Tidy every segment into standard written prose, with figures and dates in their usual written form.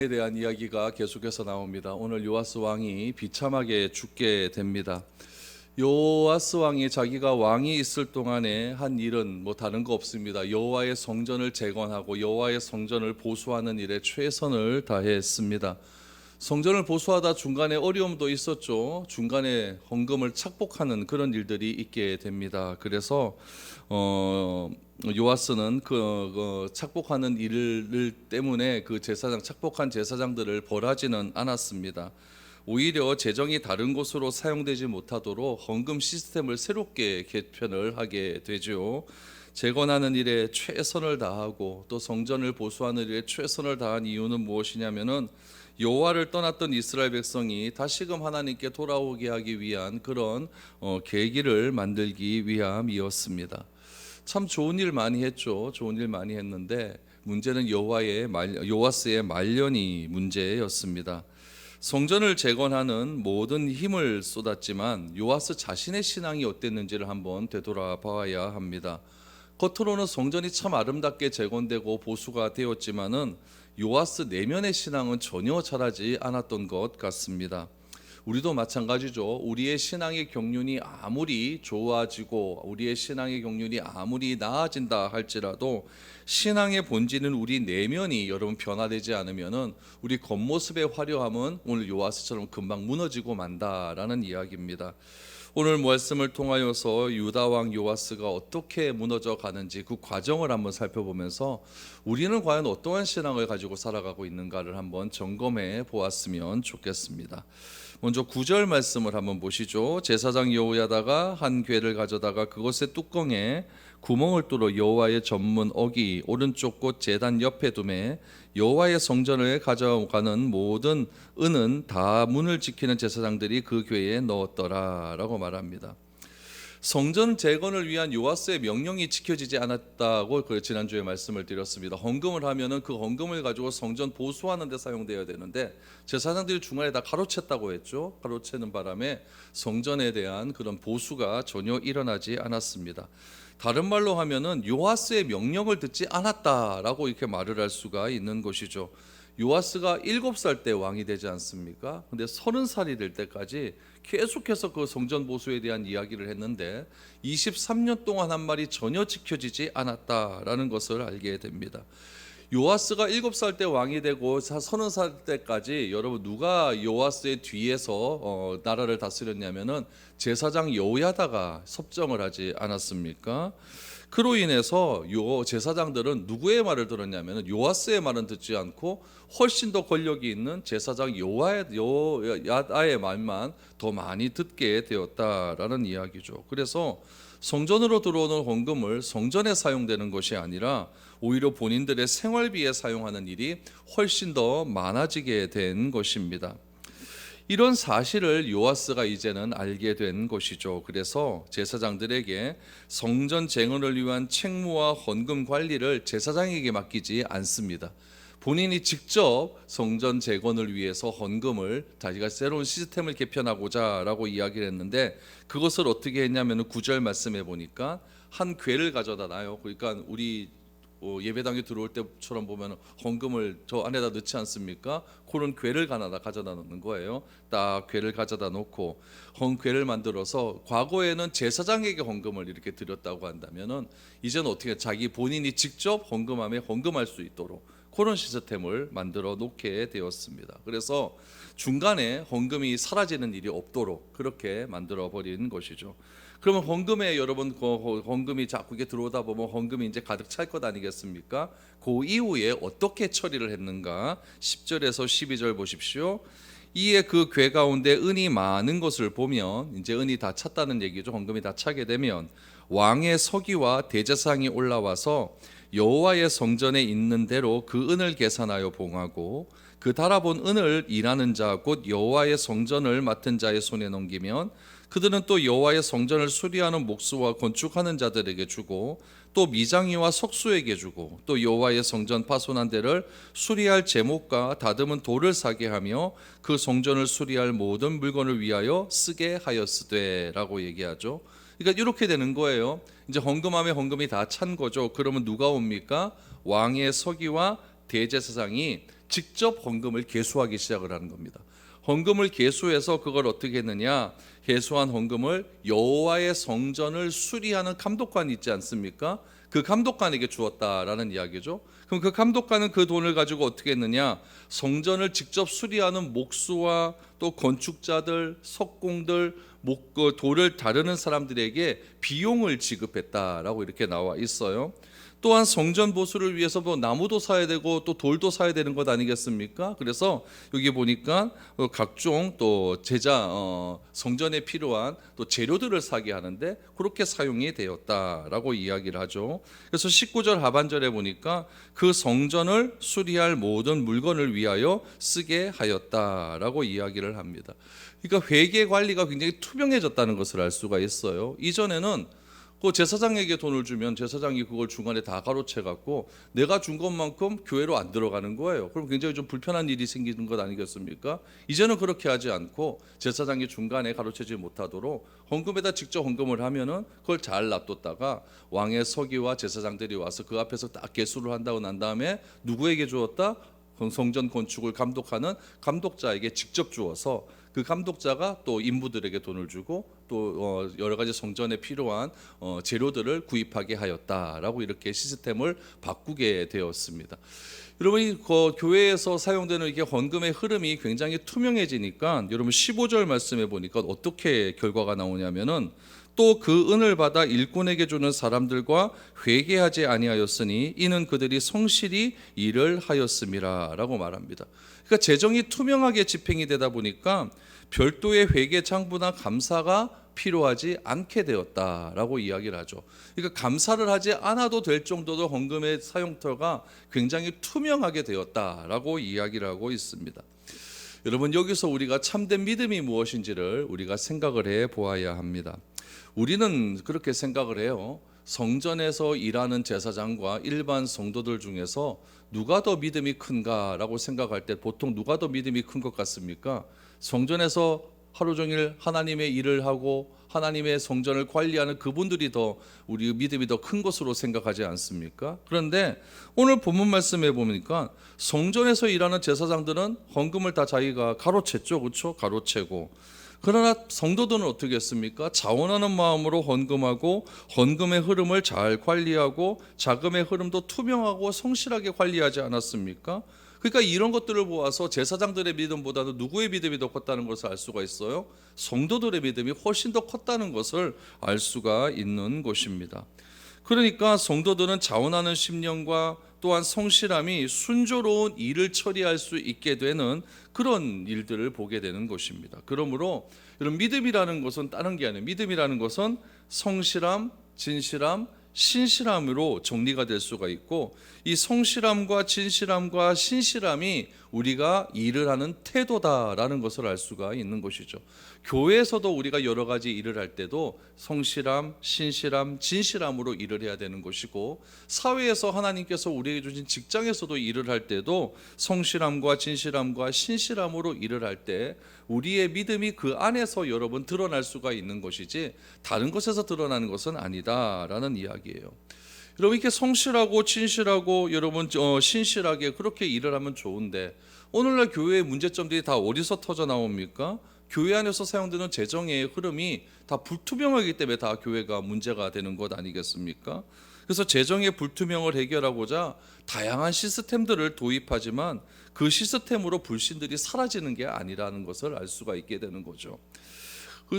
에 대한 이야기가 계속해서 나옵니다. 오늘 요아스 왕이 비참하게 죽게 됩니다. 요아스 왕이 자기가 왕이 있을 동안에 한 일은 다른 거 없습니다. 여호와의 성전을 재건하고 여호와의 성전을 보수하는 일에 최선을 다했습니다. 성전을 보수하다 중간에 어려움도 있었죠. 중간에 헌금을 착복하는 그런 일들이 있게 됩니다. 그래서 요아스는 그 착복하는 일 때문에 그 제사장 착복한 제사장들을 벌하지는 않았습니다. 오히려 재정이 다른 곳으로 사용되지 못하도록 헌금 시스템을 새롭게 개편을 하게 되죠. 재건하는 일에 최선을 다하고 또 성전을 보수하는 일에 최선을 다한 이유는 무엇이냐면은 여호와를 떠났던 이스라엘 백성이 다시금 하나님께 돌아오게 하기 위한 그런 계기를 만들기 위함이었습니다. 참 좋은 일 많이 했죠. 좋은 일 많이 했는데 문제는 요아스의 말년이 문제였습니다. 성전을 재건하는 모든 힘을 쏟았지만 요아스 자신의 신앙이 어땠는지를 한번 되돌아봐야 합니다. 겉으로는 성전이 참 아름답게 재건되고 보수가 되었지만은 요아스 내면의 신앙은 전혀 자라지 않았던 것 같습니다. 우리도 마찬가지죠. 우리의 신앙의 경륜이 아무리 좋아지고 우리의 신앙의 경륜이 아무리 나아진다 할지라도 신앙의 본질은 우리 내면이 여러분 변화되지 않으면은 우리 겉모습의 화려함은 오늘 요아스처럼 금방 무너지고 만다라는 이야기입니다. 오늘 말씀을 통하여서 유다 왕 요아스가 어떻게 무너져 가는지 그 과정을 한번 살펴보면서 우리는 과연 어떠한 신앙을 가지고 살아가고 있는가를 한번 점검해 보았으면 좋겠습니다. 먼저 9절 말씀을 한번 보시죠. 제사장 여호야다가 한 궤를 가져다가 그것의 뚜껑에 구멍을 뚫어 여호와의 전문 어기 오른쪽 곳 제단 옆에 두매 여호와의 성전을 가져가는 모든 은은 다 문을 지키는 제사장들이 그 궤에 넣었더라라고 말합니다. 성전 재건을 위한 요아스의 명령이 지켜지지 않았다고 지난주에 말씀을 드렸습니다. 헌금을 하면은 그 헌금을 가지고 성전 보수하는 데 사용되어야 되는데 제사장들이 중간에 다 가로챘다고 했죠. 가로채는 바람에 성전에 대한 그런 보수가 전혀 일어나지 않았습니다. 다른 말로 하면은 요아스의 명령을 듣지 않았다라고 이렇게 말을 할 수가 있는 것이죠. 요아스가 7살 때 왕이 되지 않습니까? 근데 30살이 될 때까지 계속해서 그 성전 보수에 대한 이야기를 했는데 23년 동안 한 말이 전혀 지켜지지 않았다라는 것을 알게 됩니다. 요아스가 7살 때 왕이 되고 30살 때까지 여러분 누가 요아스의 뒤에서 나라를 다스렸냐면은 제사장 여호야다가 섭정을 하지 않았습니까? 그로 인해서 요 제사장들은 누구의 말을 들었냐면 요아스의 말은 듣지 않고 훨씬 더 권력이 있는 제사장 여호야다의 말만 더 많이 듣게 되었다라는 이야기죠. 그래서 성전으로 들어오는 헌금을 성전에 사용되는 것이 아니라 오히려 본인들의 생활비에 사용하는 일이 훨씬 더 많아지게 된 것입니다. 이런 사실을 요아스가 이제는 알게 된 것이죠. 그래서 제사장들에게 성전 재건을 위한 책무와 헌금 관리를 제사장에게 맡기지 않습니다. 본인이 직접 성전 재건을 위해서 헌금을 자기가 새로운 시스템을 개편하고자 라고 이야기를 했는데 그것을 어떻게 했냐면 9절 말씀해 보니까 한 궤를 가져다 놔요. 그러니까 우리 예배당에 들어올 때처럼 보면 헌금을 저 안에다 넣지 않습니까? 그런 궤를 하나 가져다 놓는 거예요. 딱 궤를 가져다 놓고 궤를 만들어서 과거에는 제사장에게 헌금을 이렇게 드렸다고 한다면은 이제는 어떻게 자기 본인이 직접 헌금함에 헌금할 수 있도록 그런 시스템을 만들어 놓게 되었습니다. 그래서 중간에 헌금이 사라지는 일이 없도록 그렇게 만들어 버린 것이죠. 그러면 헌금에 여러분 헌금이 자꾸 이게 들어오다 보면 헌금이 이제 가득 찰 것 아니겠습니까? 그 이후에 어떻게 처리를 했는가? 10절에서 12절 보십시오. 이에 그 궤 가운데 은이 많은 것을 보면 이제 은이 다 찼다는 얘기죠. 헌금이 다 차게 되면 왕의 서기와 대제사장이 올라와서 여호와의 성전에 있는 대로 그 은을 계산하여 봉하고 그 달아본 은을 일하는 자 곧 여호와의 성전을 맡은 자의 손에 넘기면 그들은 또 여호와의 성전을 수리하는 목수와 건축하는 자들에게 주고 또 미장이와 석수에게 주고 또 여호와의 성전 파손한 데를 수리할 제목과 다듬은 돌을 사게 하며 그 성전을 수리할 모든 물건을 위하여 쓰게 하였으되라고 얘기하죠. 그러니까 이렇게 되는 거예요. 이제 헌금함에 헌금이 다 찬 거죠. 그러면 누가 옵니까? 왕의 서기와 대제사장이 직접 헌금을 계수하기 시작을 하는 겁니다. 헌금을 계수해서 그걸 어떻게 했느냐? 계수한 헌금을 여호와의 성전을 수리하는 감독관이 있지 않습니까? 그 감독관에게 주었다라는 이야기죠. 그럼 그 감독관은 그 돈을 가지고 어떻게 했느냐? 성전을 직접 수리하는 목수와 또 건축자들, 석공들, 돌을 다루는 사람들에게 비용을 지급했다라고 이렇게 나와 있어요. 또한 성전 보수를 위해서 뭐 나무도 사야 되고 또 돌도 사야 되는 것 아니겠습니까? 그래서 여기 보니까 각종 또 성전에 필요한 또 재료들을 사게 하는데 그렇게 사용이 되었다라고 이야기를 하죠. 그래서 19절 하반절에 보니까 그 성전을 수리할 모든 물건을 위하여 쓰게 하였다라고 이야기를 합니다. 그러니까 회계 관리가 굉장히 투명해졌다는 것을 알 수가 있어요. 이전에는 그 제사장에게 돈을 주면 제사장이 그걸 중간에 다 가로채 갖고 내가 준 것만큼 교회로 안 들어가는 거예요. 그럼 굉장히 좀 불편한 일이 생기는 것 아니겠습니까? 이제는 그렇게 하지 않고 제사장이 중간에 가로채지 못하도록 헌금에다 직접 헌금을 하면은 그걸 잘 놔뒀다가 왕의 서기와 제사장들이 와서 그 앞에서 딱 계수를 한다고 난 다음에 누구에게 주었다? 성전 건축을 감독하는 감독자에게 직접 주어서 그 감독자가 또 인부들에게 돈을 주고 또 여러 가지 성전에 필요한 재료들을 구입하게 하였다라고 이렇게 시스템을 바꾸게 되었습니다. 여러분 그 교회에서 사용되는 이게 헌금의 흐름이 굉장히 투명해지니까 여러분 15절 말씀해 보니까 어떻게 결과가 나오냐면은 또 그 은을 받아 일꾼에게 주는 사람들과 회개하지 아니하였으니 이는 그들이 성실히 일을 하였음이라라고 말합니다. 그러니까 재정이 투명하게 집행이 되다 보니까 별도의 회개 장부나 감사가 필요하지 않게 되었다라고 이야기를 하죠. 그러니까 감사를 하지 않아도 될 정도로 헌금의 사용터가 굉장히 투명하게 되었다라고 이야기를 하고 있습니다. 여러분 여기서 우리가 참된 믿음이 무엇인지를 우리가 생각을 해 보아야 합니다. 우리는 그렇게 생각을 해요. 성전에서 일하는 제사장과 일반 성도들 중에서 누가 더 믿음이 큰가라고 생각할 때 보통 누가 더 믿음이 큰 것 같습니까? 성전에서 하루 종일 하나님의 일을 하고 하나님의 성전을 관리하는 그분들이 더 우리 믿음이 더 큰 것으로 생각하지 않습니까? 그런데 오늘 본문 말씀에 보니까 성전에서 일하는 제사장들은 헌금을 다 자기가 가로챘죠, 그렇죠? 가로채고. 그러나 성도들은 어떻게 했습니까? 자원하는 마음으로 헌금하고 헌금의 흐름을 잘 관리하고 자금의 흐름도 투명하고 성실하게 관리하지 않았습니까? 그러니까 이런 것들을 보아서 제사장들의 믿음보다도 누구의 믿음이 더 컸다는 것을 알 수가 있어요. 성도들의 믿음이 훨씬 더 컸다는 것을 알 수가 있는 것입니다. 그러니까 성도들은 자원하는 심령과 또한 성실함이 순조로운 일을 처리할 수 있게 되는 그런 일들을 보게 되는 것입니다. 그러므로 이런 믿음이라는 것은 다른 게 아니에요. 믿음이라는 것은 성실함, 진실함, 신실함으로 정리가 될 수가 있고 이 성실함과 진실함과 신실함이 우리가 일을 하는 태도다라는 것을 알 수가 있는 것이죠. 교회에서도 우리가 여러 가지 일을 할 때도 성실함, 신실함, 진실함으로 일을 해야 되는 것이고 사회에서 하나님께서 우리에게 주신 직장에서도 일을 할 때도 성실함과 진실함과 신실함으로 일을 할 때 우리의 믿음이 그 안에서 여러분 드러날 수가 있는 것이지 다른 것에서 드러나는 것은 아니다라는 이야기예요. 여러분 이렇게 성실하고 진실하고 여러분 신실하게 그렇게 일을 하면 좋은데 오늘날 교회의 문제점들이 다 어디서 터져 나옵니까? 교회 안에서 사용되는 재정의 흐름이 다 불투명하기 때문에 다 교회가 문제가 되는 것 아니겠습니까? 그래서 재정의 불투명을 해결하고자 다양한 시스템들을 도입하지만 그 시스템으로 불신들이 사라지는 게 아니라는 것을 알 수가 있게 되는 거죠.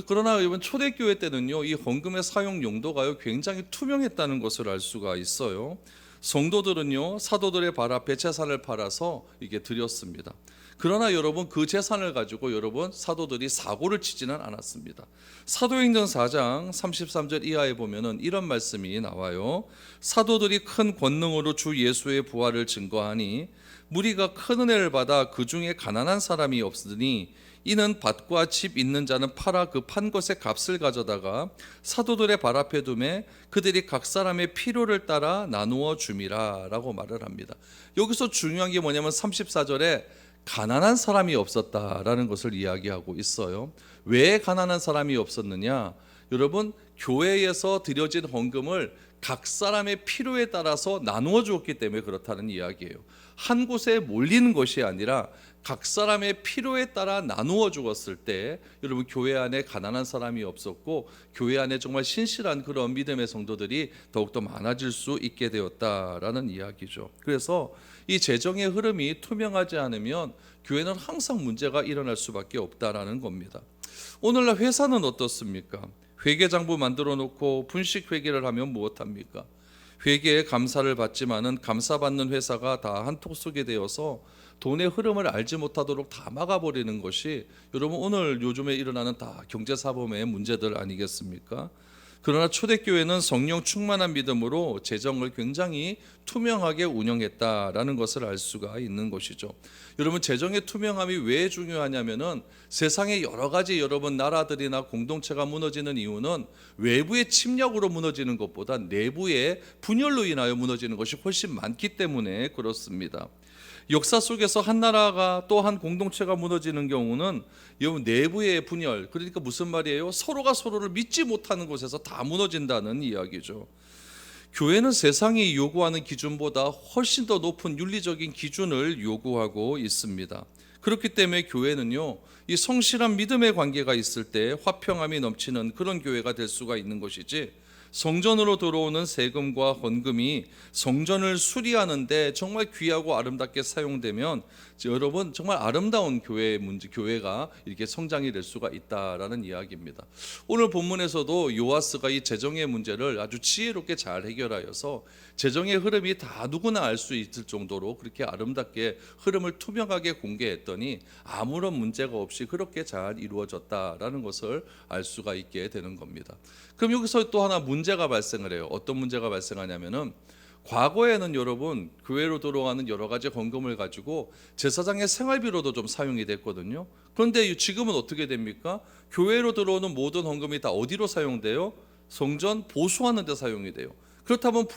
그러나 이번 초대교회 때는요, 이 헌금의 사용 용도가요 굉장히 투명했다는 것을 알 수가 있어요. 성도들은요 사도들의 발 앞에 재산을 팔아서 이게 드렸습니다. 그러나 여러분 그 재산을 가지고 여러분 사도들이 사고를 치지는 않았습니다. 사도행전 4장 33절 이하에 보면은 이런 말씀이 나와요. 사도들이 큰 권능으로 주 예수의 부활을 증거하니 무리가 큰 은혜를 받아 그 중에 가난한 사람이 없으니 이는 밭과 집 있는 자는 팔아 그 판 것의 값을 가져다가 사도들의 발 앞에 두매 그들이 각 사람의 필요를 따라 나누어 줌이라 라고 말을 합니다. 여기서 중요한 게 뭐냐면 34절에 가난한 사람이 없었다라는 것을 이야기하고 있어요. 왜 가난한 사람이 없었느냐? 여러분 교회에서 드려진 헌금을 각 사람의 필요에 따라서 나누어 주었기 때문에 그렇다는 이야기예요. 한 곳에 몰리는 것이 아니라 각 사람의 필요에 따라 나누어 주었을 때 여러분 교회 안에 가난한 사람이 없었고 교회 안에 정말 신실한 그런 믿음의 성도들이 더욱더 많아질 수 있게 되었다라는 이야기죠. 그래서 이 재정의 흐름이 투명하지 않으면 교회는 항상 문제가 일어날 수밖에 없다라는 겁니다. 오늘날 회사는 어떻습니까? 회계장부 만들어 놓고 분식 회계를 하면 무엇합니까? 회계에 감사를 받지만은 감사받는 회사가 다 한톡 쏘게 되어서 돈의 흐름을 알지 못하도록 다 막아버리는 것이 여러분 오늘 요즘에 일어나는 다 경제사범의 문제들 아니겠습니까? 그러나 초대교회는 성령 충만한 믿음으로 재정을 굉장히 투명하게 운영했다라는 것을 알 수가 있는 것이죠. 여러분 재정의 투명함이 왜 중요하냐면은 세상의 여러 가지 여러분 나라들이나 공동체가 무너지는 이유는 외부의 침략으로 무너지는 것보다 내부의 분열로 인하여 무너지는 것이 훨씬 많기 때문에 그렇습니다. 역사 속에서 한 나라가 또 한 공동체가 무너지는 경우는 여러분 내부의 분열, 그러니까 무슨 말이에요? 서로가 서로를 믿지 못하는 곳에서 다 무너진다는 이야기죠. 교회는 세상이 요구하는 기준보다 훨씬 더 높은 윤리적인 기준을 요구하고 있습니다. 그렇기 때문에 교회는요, 이 성실한 믿음의 관계가 있을 때 화평함이 넘치는 그런 교회가 될 수가 있는 것이지, 성전으로 들어오는 세금과 헌금이 성전을 수리하는데 정말 귀하고 아름답게 사용되면 여러분 정말 아름다운 교회가 이렇게 성장이 될 수가 있다라는 이야기입니다. 오늘 본문에서도 요아스가 이 재정의 문제를 아주 지혜롭게 잘 해결하여서 재정의 흐름이 다 누구나 알 수 있을 정도로 그렇게 아름답게 흐름을 투명하게 공개했더니 아무런 문제가 없이 그렇게 잘 이루어졌다라는 것을 알 수가 있게 되는 겁니다. 그럼 여기서 또 하나 문제가 발생을 해요. 어떤 문제가 발생하냐면은 과거에는 여러분 교회로 들어가는 여러 가지 헌금을 가지고 제사장의 생활비로도 좀 사용이 됐거든요. 그런데 지금은 어떻게 됩니까? 교회로 들어오는 모든 헌금이 다 어디로 사용돼요? 성전 보수하는 데 사용이 돼요. 그렇다면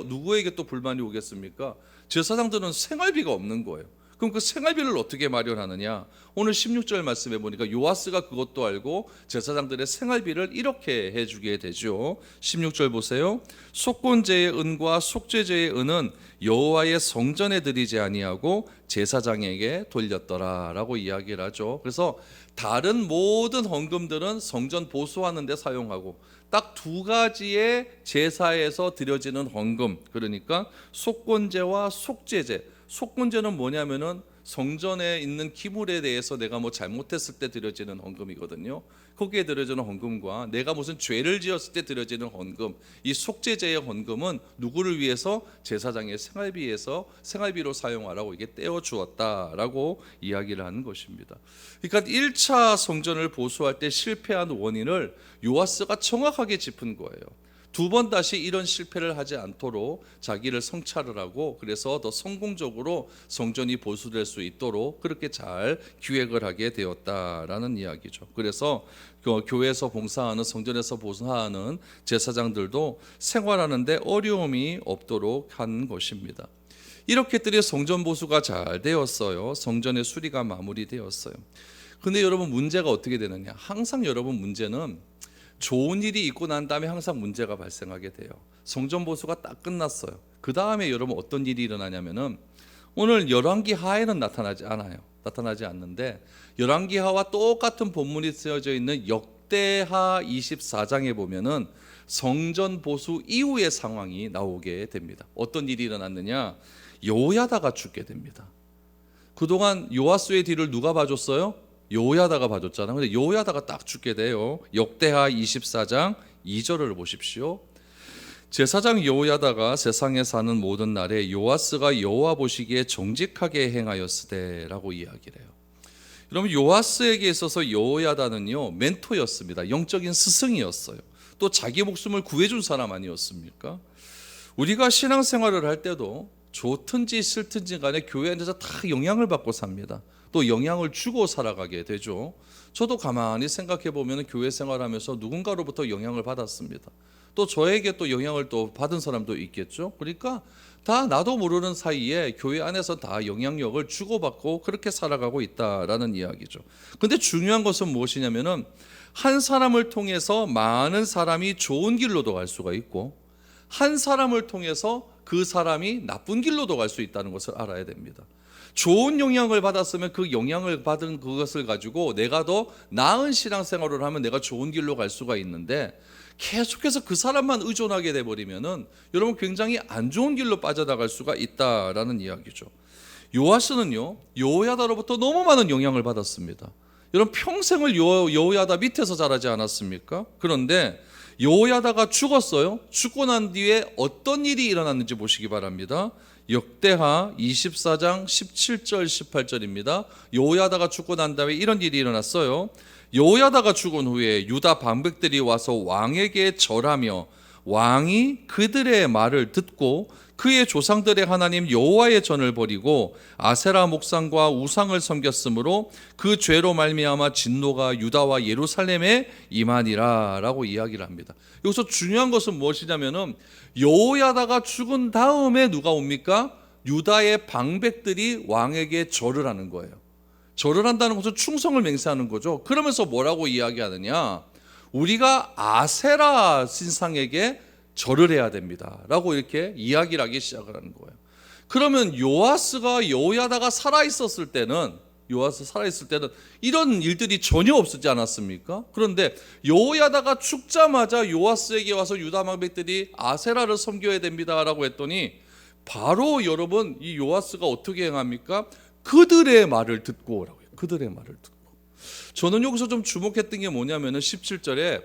누구에게 또 불만이 오겠습니까? 제사장들은 생활비가 없는 거예요. 그럼 그 생활비를 어떻게 마련하느냐? 오늘 16절 말씀해 보니까 요아스가 그것도 알고 제사장들의 생활비를 이렇게 해주게 되죠. 16절 보세요. 속건제의 은과 속죄제의 은은 여호와의 성전에 드리지 아니하고 제사장에게 돌렸더라라고 이야기를 하죠. 그래서 다른 모든 헌금들은 성전 보수하는 데 사용하고 딱 두 가지의 제사에서 드려지는 헌금, 그러니까 속건제와 속죄제. 속건제는 뭐냐면은 성전에 있는 기물에 대해서 내가 뭐 잘못했을 때 드려지는 헌금이거든요. 거기에 드려지는 헌금과 내가 무슨 죄를 지었을 때 드려지는 헌금, 이 속죄제의 헌금은 누구를 위해서? 제사장의 생활비로 사용하라고 이게 떼어 주었다라고 이야기를 하는 것입니다. 그러니까 1차 성전을 보수할 때 실패한 원인을 요아스가 정확하게 짚은 거예요. 두 번 다시 이런 실패를 하지 않도록 자기를 성찰을 하고 그래서 더 성공적으로 성전이 보수될 수 있도록 그렇게 잘 기획을 하게 되었다라는 이야기죠. 그래서 교회에서 봉사하는, 성전에서 봉사하는 제사장들도 생활하는데 어려움이 없도록 한 것입니다. 이렇게 들이 성전 보수가 잘 되었어요. 성전의 수리가 마무리되었어요. 근데 여러분 문제가 어떻게 되느냐? 항상 여러분 문제는 좋은 일이 있고 난 다음에 항상 문제가 발생하게 돼요. 성전 보수가 딱 끝났어요. 그 다음에 여러분 어떤 일이 일어나냐면은 오늘 열왕기 하에는 나타나지 않는데 열왕기 하와 똑같은 본문이 쓰여져 있는 역대하 24장에 보면은 성전 보수 이후의 상황이 나오게 됩니다. 어떤 일이 일어났느냐? 여호야다가 죽게 됩니다. 그동안 요아스의 뒤를 누가 봐줬어요? 여호야다가 봐줬잖아요. 근데 여호야다가 딱 죽게 돼요. 역대하 24장 2절을 보십시오. 제사장 여호야다가 세상에 사는 모든 날에 요아스가 여호와 보시기에 정직하게 행하였으되라고 이야기를 해요. 여러분 요아스에게 있어서 여호야다는요 멘토였습니다. 영적인 스승이었어요. 또 자기 목숨을 구해준 사람 아니었습니까? 우리가 신앙생활을 할 때도 좋든지 싫든지 간에 교회 안에서 다 영향을 받고 삽니다. 또 영향을 주고 살아가게 되죠. 저도 가만히 생각해 보면 교회 생활하면서 누군가로부터 영향을 받았습니다. 또 저에게 또 영향을 또 받은 사람도 있겠죠. 그러니까 다 나도 모르는 사이에 교회 안에서 다 영향력을 주고받고 그렇게 살아가고 있다라는 이야기죠. 근데 중요한 것은 무엇이냐면은 한 사람을 통해서 많은 사람이 좋은 길로도 갈 수가 있고 한 사람을 통해서 그 사람이 나쁜 길로도 갈 수 있다는 것을 알아야 됩니다. 좋은 영향을 받았으면 그 영향을 받은 그것을 가지고 내가 더 나은 신앙생활을 하면 내가 좋은 길로 갈 수가 있는데, 계속해서 그 사람만 의존하게 돼버리면은 여러분 굉장히 안 좋은 길로 빠져나갈 수가 있다라는 이야기죠. 요아스는요, 여호야다로부터 너무 많은 영향을 받았습니다. 여러분 평생을 여호야다 밑에서 자라지 않았습니까? 그런데 여호야다가 죽었어요. 죽고 난 뒤에 어떤 일이 일어났는지 보시기 바랍니다. 역대하 24장 17절 18절입니다. 여호야다가 죽고 난 다음에 이런 일이 일어났어요. 여호야다가 죽은 후에 유다 방백들이 와서 왕에게 절하며 왕이 그들의 말을 듣고 그의 조상들의 하나님 여호와의 전을 버리고 아세라 목상과 우상을 섬겼으므로 그 죄로 말미암아 진노가 유다와 예루살렘에 임하니라라고 이야기를 합니다. 여기서 중요한 것은 무엇이냐면은 여호야다가 죽은 다음에 누가 옵니까? 유다의 방백들이 왕에게 절을 하는 거예요. 절을 한다는 것은 충성을 맹세하는 거죠. 그러면서 뭐라고 이야기하느냐? 우리가 아세라 신상에게 절을 해야 됩니다 라고 이렇게 이야기를 하기 시작을 하는 거예요. 그러면 요아스가 여호야다가 살아있었을 때는 이런 일들이 전혀 없었지 않았습니까? 그런데 여호야다가 죽자마자 요아스에게 와서 유다 방백들이 아세라를 섬겨야 됩니다 라고 했더니 바로 여러분 이 요아스가 어떻게 행합니까? 그들의 말을 듣고 오라고 해요. 그들의 말을 듣고. 저는 여기서 좀 주목했던 게 뭐냐면은 17절에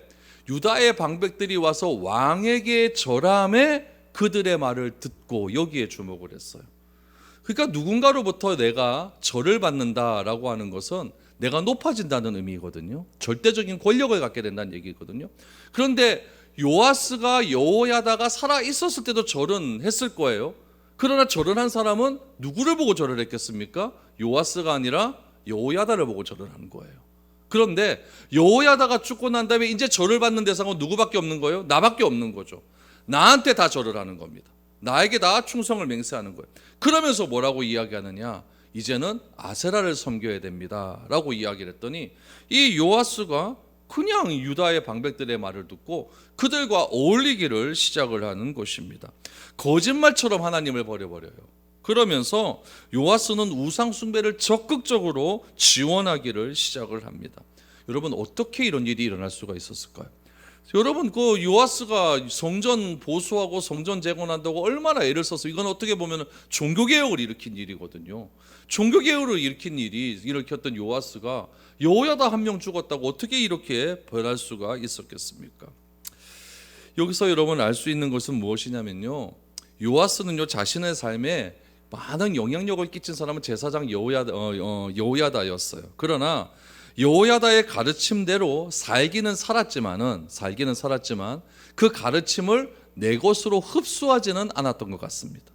유다의 방백들이 와서 왕에게 절함에 그들의 말을 듣고, 여기에 주목을 했어요. 그러니까 누군가로부터 내가 절을 받는다라고 하는 것은 내가 높아진다는 의미거든요. 절대적인 권력을 갖게 된다는 얘기거든요. 그런데 요아스가 여호야다가 살아 있었을 때도 절은 했을 거예요. 그러나 절을 한 사람은 누구를 보고 절을 했겠습니까? 요아스가 아니라 여호야다를 보고 절을 하는 거예요. 그런데 여호야다가 죽고 난 다음에 이제 절을 받는 대상은 누구밖에 없는 거예요? 나밖에 없는 거죠. 나한테 다 절을 하는 겁니다. 나에게 다 충성을 맹세하는 거예요. 그러면서 뭐라고 이야기하느냐? 이제는 아세라를 섬겨야 됩니다 라고 이야기를 했더니 이 요아스가 그냥 유다의 방백들의 말을 듣고 그들과 어울리기를 시작을 하는 것입니다. 거짓말처럼 하나님을 버려버려요. 그러면서 요아스는 우상 숭배를 적극적으로 지원하기를 시작을 합니다. 여러분 어떻게 이런 일이 일어날 수가 있었을까요? 여러분 그 요아스가 성전 보수하고 성전 재건한다고 얼마나 애를 써서, 이건 어떻게 보면 종교개혁을 일으킨 일이거든요. 종교개혁을 일으켰던 요아스가 여호야다 한 명 죽었다고 어떻게 이렇게 변할 수가 있었겠습니까? 여기서 여러분 알 수 있는 것은 무엇이냐면요, 요아스는요 자신의 삶에 많은 영향력을 끼친 사람은 제사장 여호야다였어요. 그러나 여호야다의 가르침대로 살기는 살았지만 그 가르침을 내 것으로 흡수하지는 않았던 것 같습니다.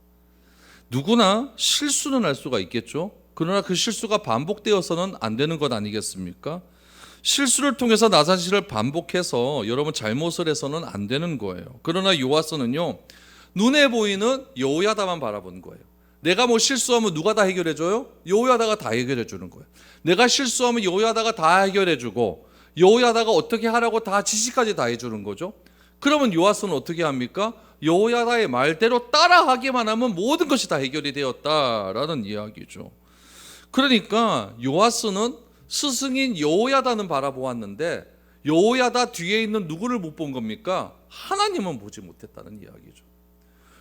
누구나 실수는 할 수가 있겠죠. 그러나 그 실수가 반복되어서는 안 되는 것 아니겠습니까? 실수를 통해서 나 자신을 반복해서 여러분 잘못을 해서는 안 되는 거예요. 그러나 요아스는요 눈에 보이는 여호야다만 바라본 거예요. 내가 뭐 실수하면 누가 다 해결해줘요? 여호야다가 다 해결해주는 거예요. 내가 실수하면 여호야다가 다 해결해주고 여호야다가 어떻게 하라고 다 지시까지 다 해주는 거죠. 그러면 요아스는 어떻게 합니까? 여호야다의 말대로 따라하기만 하면 모든 것이 다 해결이 되었다라는 이야기죠. 그러니까 요아스는 스승인 여호야다는 바라보았는데 여호야다 뒤에 있는 누구를 못 본 겁니까? 하나님은 보지 못했다는 이야기죠.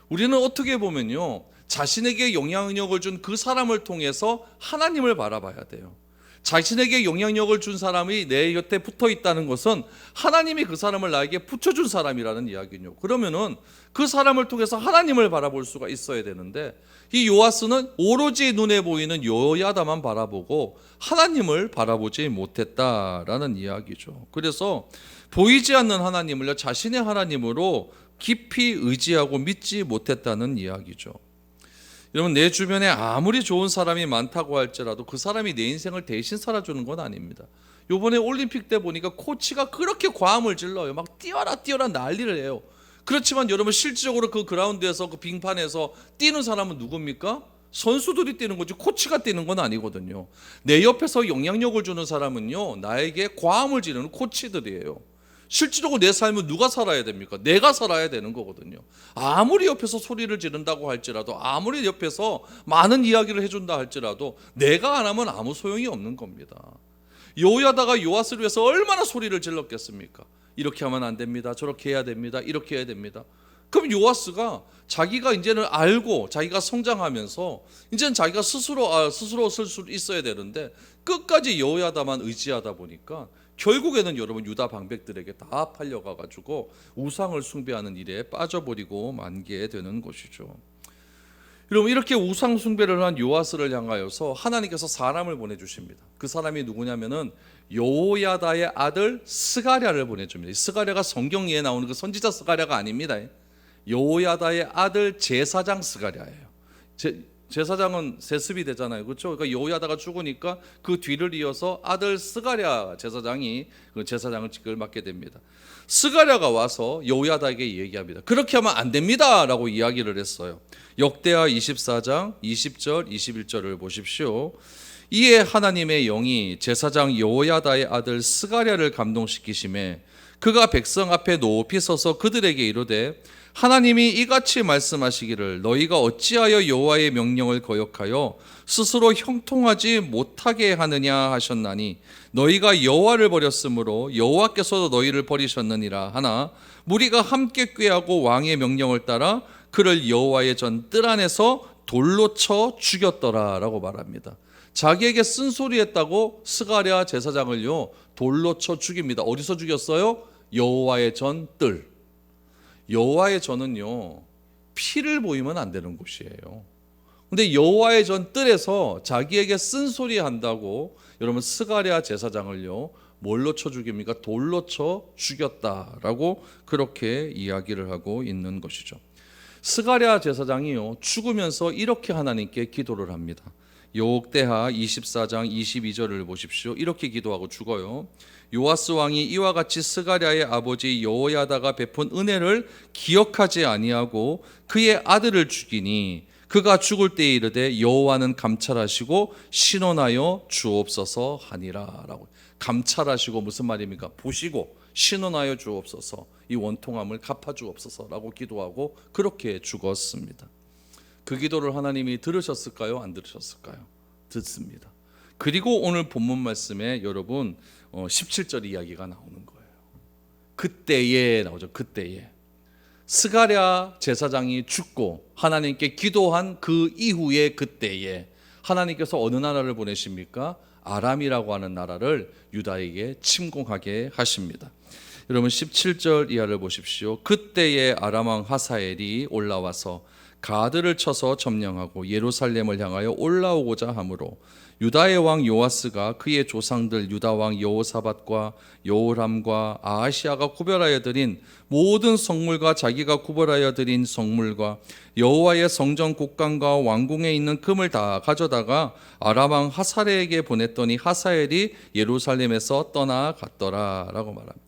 우리는 어떻게 보면요 자신에게 영향력을 준 그 사람을 통해서 하나님을 바라봐야 돼요. 자신에게 영향력을 준 사람이 내 곁에 붙어 있다는 것은 하나님이 그 사람을 나에게 붙여준 사람이라는 이야기죠. 그러면은 그 사람을 통해서 하나님을 바라볼 수가 있어야 되는데 이 요아스는 오로지 눈에 보이는 여호야다만 바라보고 하나님을 바라보지 못했다라는 이야기죠. 그래서 보이지 않는 하나님을요 자신의 하나님으로 깊이 의지하고 믿지 못했다는 이야기죠. 여러분 내 주변에 아무리 좋은 사람이 많다고 할지라도 그 사람이 내 인생을 대신 살아주는 건 아닙니다. 요번에 올림픽 때 보니까 코치가 그렇게 과음을 질러요. 막 뛰어라 난리를 해요. 그렇지만 여러분 실질적으로 그 그라운드에서 그 빙판에서 뛰는 사람은 누굽니까? 선수들이 뛰는 거지 코치가 뛰는 건 아니거든요. 내 옆에서 영향력을 주는 사람은요 나에게 과음을 지르는 코치들이에요. 실질적으로 내 삶은 누가 살아야 됩니까? 내가 살아야 되는 거거든요. 아무리 옆에서 소리를 지른다고 할지라도, 아무리 옆에서 많은 이야기를 해준다 할지라도 내가 안 하면 아무 소용이 없는 겁니다. 여호야다가 요아스를 위해서 얼마나 소리를 질렀겠습니까? 이렇게 하면 안 됩니다. 저렇게 해야 됩니다. 이렇게 해야 됩니다. 그럼 요아스가 자기가 이제는 알고 자기가 성장하면서 이제는 자기가 스스로 쓸 수 있어야 되는데 끝까지 여호야다만 의지하다 보니까 결국에는 여러분 유다 방백들에게 다 팔려가가지고 우상을 숭배하는 일에 빠져버리고 만게 되는 것이죠. 여러분 이렇게 우상 숭배를 한 요아스를 향하여서 하나님께서 사람을 보내주십니다. 그 사람이 누구냐면은 여호야다의 아들 스가랴를 보내줍니다. 스가랴가 성경에 나오는 그 선지자 스가랴가 아닙니다. 여호야다의 아들 제사장 스가랴예요. 제사장은 세습이 되잖아요, 그렇죠? 그러니까 여호야다가 죽으니까 그 뒤를 이어서 아들 스가랴 제사장이 그 제사장을 직을 맡게 됩니다. 스가랴가 와서 여호야다에게 얘기합니다. 그렇게 하면 안 됩니다라고 이야기를 했어요. 역대하 24장 20절 21절을 보십시오. 이에 하나님의 영이 제사장 여호야다의 아들 스가랴를 감동시키심에 그가 백성 앞에 높이 서서 그들에게 이르되 하나님이 이같이 말씀하시기를 너희가 어찌하여 여호와의 명령을 거역하여 스스로 형통하지 못하게 하느냐 하셨나니 너희가 여호와를 버렸으므로 여호와께서도 너희를 버리셨느니라 하나 무리가 함께 꾀하고 왕의 명령을 따라 그를 여호와의 전 뜰 안에서 돌로 쳐 죽였더라라고 말합니다. 자기에게 쓴소리했다고 스가랴 제사장을요 돌로 쳐 죽입니다. 어디서 죽였어요? 여호와의 전 뜰. 여호와의 전은요 피를 보이면 안 되는 곳이에요. 근데 여호와의 전 뜰에서 자기에게 쓴소리 한다고 여러분 스가랴 제사장을요 뭘로 쳐 죽입니까? 돌로 쳐 죽였다라고 그렇게 이야기를 하고 있는 것이죠. 스가랴 제사장이요 죽으면서 이렇게 하나님께 기도를 합니다. 역대하 24장 22절을 보십시오. 이렇게 기도하고 죽어요. 요아스 왕이 이와 같이 스가랴의 아버지 여호야다가 베푼 은혜를 기억하지 아니하고 그의 아들을 죽이니 그가 죽을 때에 이르되 여호와는 감찰하시고 신원하여 주옵소서 하니라라고. 감찰하시고 무슨 말입니까? 보시고 신원하여 주옵소서, 이 원통함을 갚아 주옵소서라고 기도하고 그렇게 죽었습니다. 그 기도를 하나님이 들으셨을까요? 안 들으셨을까요? 듣습니다. 그리고 오늘 본문 말씀에 여러분 17절 이야기가 나오는 거예요. 그때에 나오죠. 그때에 스가랴 제사장이 죽고 하나님께 기도한 그 이후에 그때에 하나님께서 어느 나라를 보내십니까? 아람이라고 하는 나라를 유다에게 침공하게 하십니다. 여러분 17절 이하를 보십시오. 그때에 아람 왕 하사엘이 올라와서 가드를 쳐서 점령하고 예루살렘을 향하여 올라오고자 하므로 유다의 왕 요아스가 그의 조상들 유다 왕 여호사밧과 여호람과 아하시아가 구별하여 드린 모든 성물과 자기가 구별하여 드린 성물과 여호와의 성전 곡간과 왕궁에 있는 금을 다 가져다가 아람 왕 하사엘에게 보냈더니 하사엘이 예루살렘에서 떠나갔더라라고 말합니다.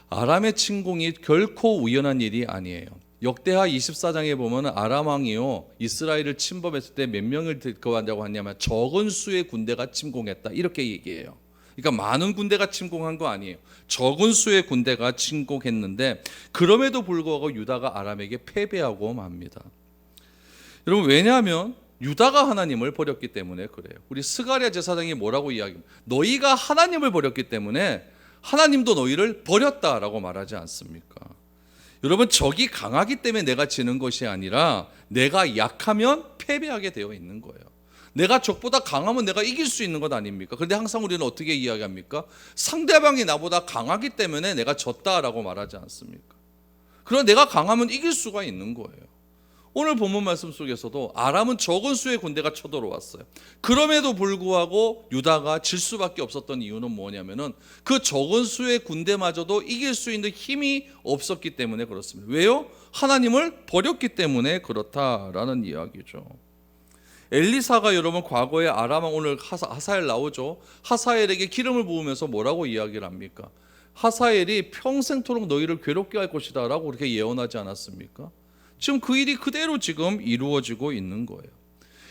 아람의 침공이 결코 우연한 일이 아니에요. 역대하 24장에 보면 아람 왕이요 이스라엘을 침범했을 때 몇 명을 들고 하냐면 적은 수의 군대가 침공했다 이렇게 얘기해요. 그러니까 많은 군대가 침공한 거 아니에요. 적은 수의 군대가 침공했는데 그럼에도 불구하고 유다가 아람에게 패배하고 맙니다. 여러분 왜냐하면 유다가 하나님을 버렸기 때문에 그래요. 우리 스가랴 제사장이 뭐라고 이야기합니까? 너희가 하나님을 버렸기 때문에 하나님도 너희를 버렸다라고 말하지 않습니까? 여러분 적이 강하기 때문에 내가 지는 것이 아니라 내가 약하면 패배하게 되어 있는 거예요. 내가 적보다 강하면 내가 이길 수 있는 것 아닙니까? 그런데 항상 우리는 어떻게 이야기합니까? 상대방이 나보다 강하기 때문에 내가 졌다라고 말하지 않습니까? 그러나 내가 강하면 이길 수가 있는 거예요. 오늘 본문 말씀 속에서도 아람은 적은 수의 군대가 쳐들어왔어요. 그럼에도 불구하고 유다가 질 수밖에 없었던 이유는 뭐냐면은 그 적은 수의 군대마저도 이길 수 있는 힘이 없었기 때문에 그렇습니다. 왜요? 하나님을 버렸기 때문에 그렇다라는 이야기죠. 엘리사가 여러분 과거에 아람 왕 오늘 하사엘 나오죠. 하사엘에게 기름을 부으면서 뭐라고 이야기를 합니까? 하사엘이 평생토록 너희를 괴롭게 할 것이다 라고 그렇게 예언하지 않았습니까? 지금 그 일이 그대로 지금 이루어지고 있는 거예요.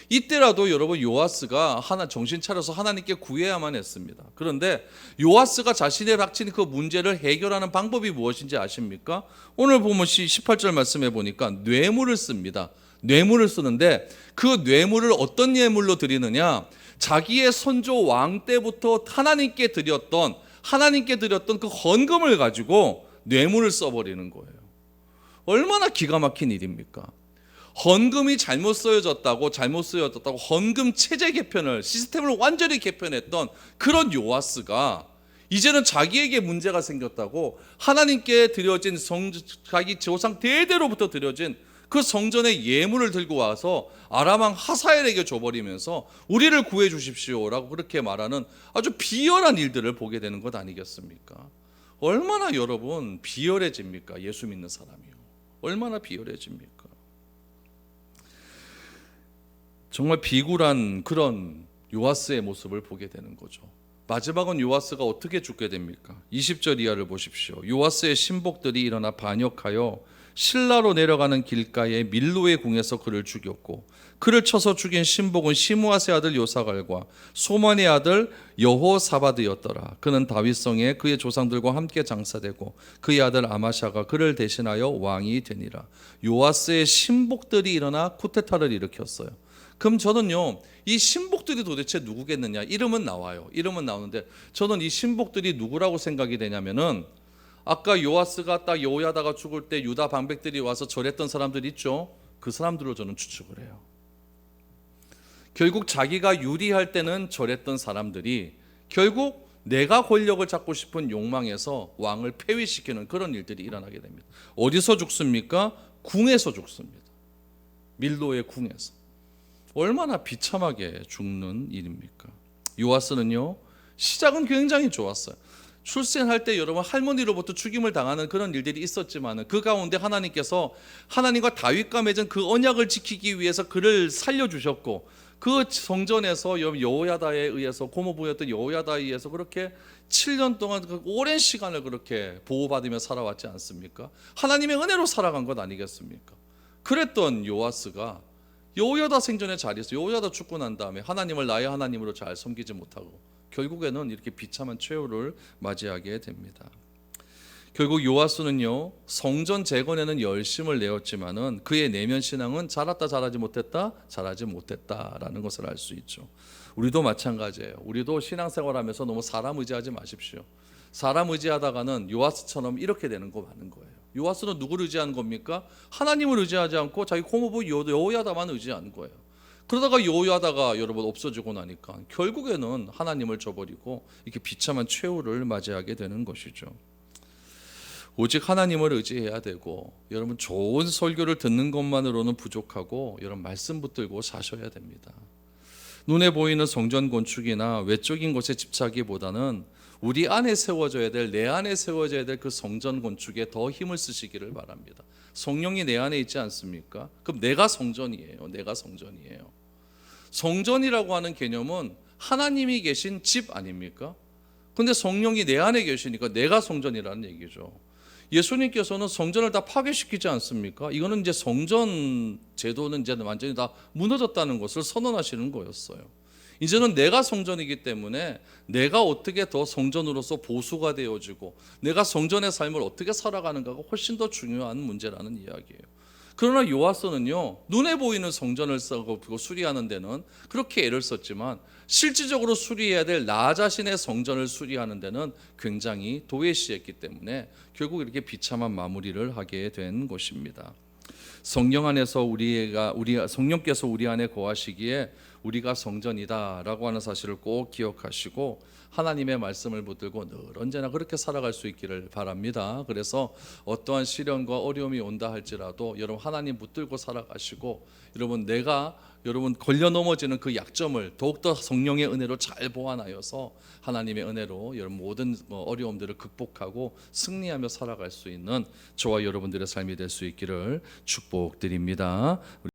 이때라도 여러분 요아스가 정신 차려서 하나님께 구해야만 했습니다. 그런데 요아스가 자신의 닥친 그 문제를 해결하는 방법이 무엇인지 아십니까? 오늘 보면 18절 말씀해 보니까 뇌물을 씁니다. 뇌물을 쓰는데 그 뇌물을 어떤 뇌물로 드리느냐? 자기의 선조 왕 때부터 하나님께 드렸던 그 헌금을 가지고 뇌물을 써버리는 거예요. 얼마나 기가 막힌 일입니까? 헌금이 잘못 쓰여졌다고 헌금 체제 개편을, 시스템을 완전히 개편했던 그런 요아스가 이제는 자기에게 문제가 생겼다고 하나님께 드려진 자기 조상 대대로부터 드려진 그 성전의 예물을 들고 와서 아람왕 하사엘에게 줘버리면서 우리를 구해 주십시오라고 그렇게 말하는 아주 비열한 일들을 보게 되는 것 아니겠습니까? 얼마나 여러분 비열해집니까? 예수 믿는 사람이요. 얼마나 비열해집니까? 정말 비굴한 그런 요아스의 모습을 보게 되는 거죠. 마지막은 요아스가 어떻게 죽게 됩니까? 20절 이하를 보십시오. 요아스의 신복들이 일어나 반역하여 실라로 내려가는 길가에 밀로의 궁에서 그를 죽였고 그를 쳐서 죽인 신복은 시므아스의 아들 요사갈과 소만의 아들 여호사바드였더라. 그는 다윗성에 그의 조상들과 함께 장사되고 그의 아들 아마샤가 그를 대신하여 왕이 되니라. 요아스의 신복들이 일어나 쿠데타를 일으켰어요. 그럼 저는요, 이 신복들이 도대체 누구겠느냐? 이름은 나와요. 이름은 나오는데 저는 이 신복들이 누구라고 생각이 되냐면은 아까 요아스가 딱 여호야다가 죽을 때 유다 방백들이 와서 절했던 사람들 있죠? 그 사람들로 저는 추측을 해요. 결국 자기가 유리할 때는 절했던 사람들이 결국 내가 권력을 잡고 싶은 욕망에서 왕을 폐위시키는 그런 일들이 일어나게 됩니다. 어디서 죽습니까? 궁에서 죽습니다. 밀로의 궁에서. 얼마나 비참하게 죽는 일입니까? 요아스는요, 시작은 굉장히 좋았어요. 출생할 때 여러분 할머니로부터 죽임을 당하는 그런 일들이 있었지만 그 가운데 하나님께서 하나님과 다윗과 맺은 그 언약을 지키기 위해서 그를 살려주셨고 그 성전에서 여호야다에 의해서 고모부였던 여호야다에 의해서 그렇게 7년 동안 그 오랜 시간을 그렇게 보호받으며 살아왔지 않습니까? 하나님의 은혜로 살아간 것 아니겠습니까? 그랬던 요아스가 여호야다 생전의 자리에서 여호야다 죽고 난 다음에 하나님을 나의 하나님으로 잘 섬기지 못하고 결국에는 이렇게 비참한 최후를 맞이하게 됩니다. 결국 요아스는요, 성전 재건에는 열심을 내었지만은 그의 내면 신앙은 잘했다 잘하지 못했다라는 것을 알 수 있죠. 우리도 마찬가지예요. 우리도 신앙생활하면서 너무 사람 의지하지 마십시오. 사람 의지하다가는 요아스처럼 이렇게 되는 거 많은 거예요. 요아스는 누구를 의지한 겁니까? 하나님을 의지하지 않고 자기 고모부 여호야다만 의지한 거예요. 그러다가 여호야다가 여러분 없어지고 나니까 결국에는 하나님을 저버리고 이렇게 비참한 최후를 맞이하게 되는 것이죠. 오직 하나님을 의지해야 되고 여러분 좋은 설교를 듣는 것만으로는 부족하고 여러분 말씀 붙들고 사셔야 됩니다. 눈에 보이는 성전 건축이나 외적인 것에 집착하기보다는 우리 안에 세워져야 될, 내 안에 세워져야 될 그 성전 건축에 더 힘을 쓰시기를 바랍니다. 성령이 내 안에 있지 않습니까? 그럼 내가 성전이에요. 내가 성전이에요. 성전이라고 하는 개념은 하나님이 계신 집 아닙니까? 근데 성령이 내 안에 계시니까 내가 성전이라는 얘기죠. 예수님께서는 성전을 다 파괴시키지 않습니까? 이거는 이제 성전 제도는 이제 완전히 다 무너졌다는 것을 선언하시는 거였어요. 이제는 내가 성전이기 때문에 내가 어떻게 더 성전으로서 보수가 되어지고 내가 성전의 삶을 어떻게 살아가는가가 훨씬 더 중요한 문제라는 이야기예요. 그러나 요아스는요, 눈에 보이는 성전을 쓰고 수리하는 데는 그렇게 애를 썼지만 실질적으로 수리해야 될 나 자신의 성전을 수리하는 데는 굉장히 도외시했기 때문에 결국 이렇게 비참한 마무리를 하게 된 것입니다. 성령 안에서 성령께서 우리 안에 거하시기에 우리가 성전이다라고 하는 사실을 꼭 기억하시고 하나님의 말씀을 붙들고 늘 언제나 그렇게 살아갈 수 있기를 바랍니다. 그래서 어떠한 시련과 어려움이 온다 할지라도 여러분 하나님 붙들고 살아가시고 여러분 걸려 넘어지는 그 약점을 더욱더 성령의 은혜로 잘 보완하여서 하나님의 은혜로 여러분 모든 어려움들을 극복하고 승리하며 살아갈 수 있는 저와 여러분들의 삶이 될 수 있기를 축복드립니다.